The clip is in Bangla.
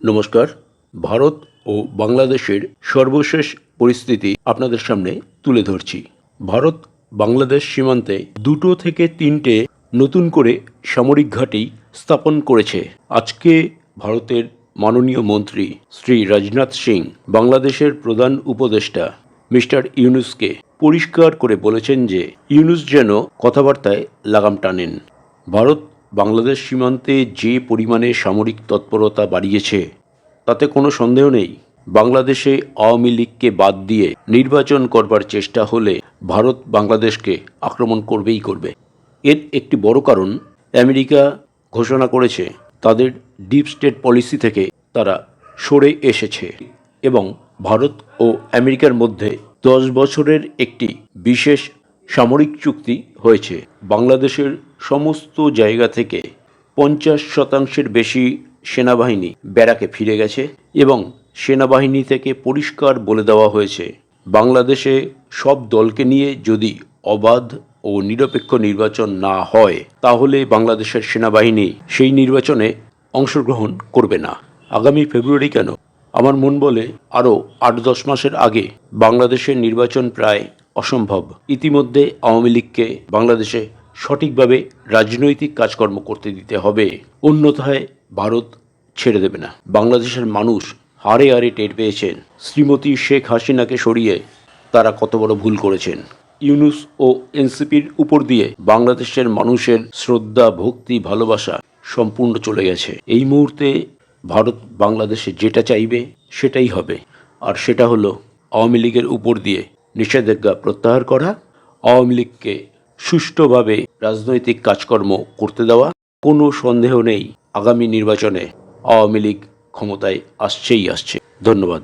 নমস্কার। ভারত ও বাংলাদেশের সর্বশেষ পরিস্থিতি আপনাদের সামনে তুলে ধরছি। ভারত বাংলাদেশ সীমান্তে 2 থেকে 3টে নতুন করে সামরিক ঘাঁটি স্থাপন করেছে। আজকে ভারতের মাননীয় মন্ত্রী শ্রী রাজনাথ সিং বাংলাদেশের প্রধান উপদেষ্টা মিস্টার ইউনুসকে পরিষ্কার করে বলেছেন যে ইউনুস যেন কথাবার্তায় লাগাম টানেন। ভারত বাংলাদেশ সীমান্তে যে পরিমাণে সামরিক তৎপরতা বাড়িয়েছে তাতে কোনো সন্দেহ নেই, বাংলাদেশে আওয়ামী লীগকে বাদ দিয়ে নির্বাচন করবার চেষ্টা হলে ভারত বাংলাদেশকে আক্রমণ করবেই করবে। এর একটি বড় কারণ, আমেরিকা ঘোষণা করেছে তাদের ডিপ স্টেট পলিসি থেকে তারা সরে এসেছে এবং ভারত ও আমেরিকার মধ্যে 10 বছরের একটি বিশেষ সামরিক চুক্তি হয়েছে। বাংলাদেশের সমস্ত জায়গা থেকে 50% বেশি সেনাবাহিনী ব্যারাকে ফিরে গেছে এবং সেনাবাহিনী থেকে পরিষ্কার বলে দেওয়া হয়েছে বাংলাদেশে সব দলকে নিয়ে যদি অবাধ ও নিরপেক্ষ নির্বাচন না হয় তাহলে বাংলাদেশের সেনাবাহিনী সেই নির্বাচনে অংশগ্রহণ করবে না। আগামী ফেব্রুয়ারি কেন, আমার মন বলে আরও 8-10 মাসের আগে বাংলাদেশের নির্বাচন প্রায় অসম্ভব। ইতিমধ্যে আওয়ামী লীগকে বাংলাদেশে সঠিকভাবে রাজনৈতিক কাজকর্ম করতে দিতে হবে, অন্যথায় ভারত ছেড়ে দেবে না। বাংলাদেশের মানুষ হাড়ে হাড়ে টের পেয়েছেন শ্রীমতী শেখ হাসিনাকে সরিয়ে তারা কত বড় ভুল করেছেন। ইউনুস ও এনসিপির উপর দিয়ে বাংলাদেশের মানুষের শ্রদ্ধা, ভক্তি, ভালোবাসা সম্পূর্ণ চলে গেছে। এই মুহূর্তে ভারত বাংলাদেশে যেটা চাইবে সেটাই হবে, আর সেটা হলো আওয়ামী লীগের উপর দিয়ে নিষেধাজ্ঞা প্রত্যাহার করা, আওয়ামী লীগকে সুষ্ঠুভাবে রাজনৈতিক কাজকর্ম করতে দেওয়া। কোনো সন্দেহ নেই আগামী নির্বাচনে আওয়ামী লীগ ক্ষমতায় আসছেই আসছে। ধন্যবাদ।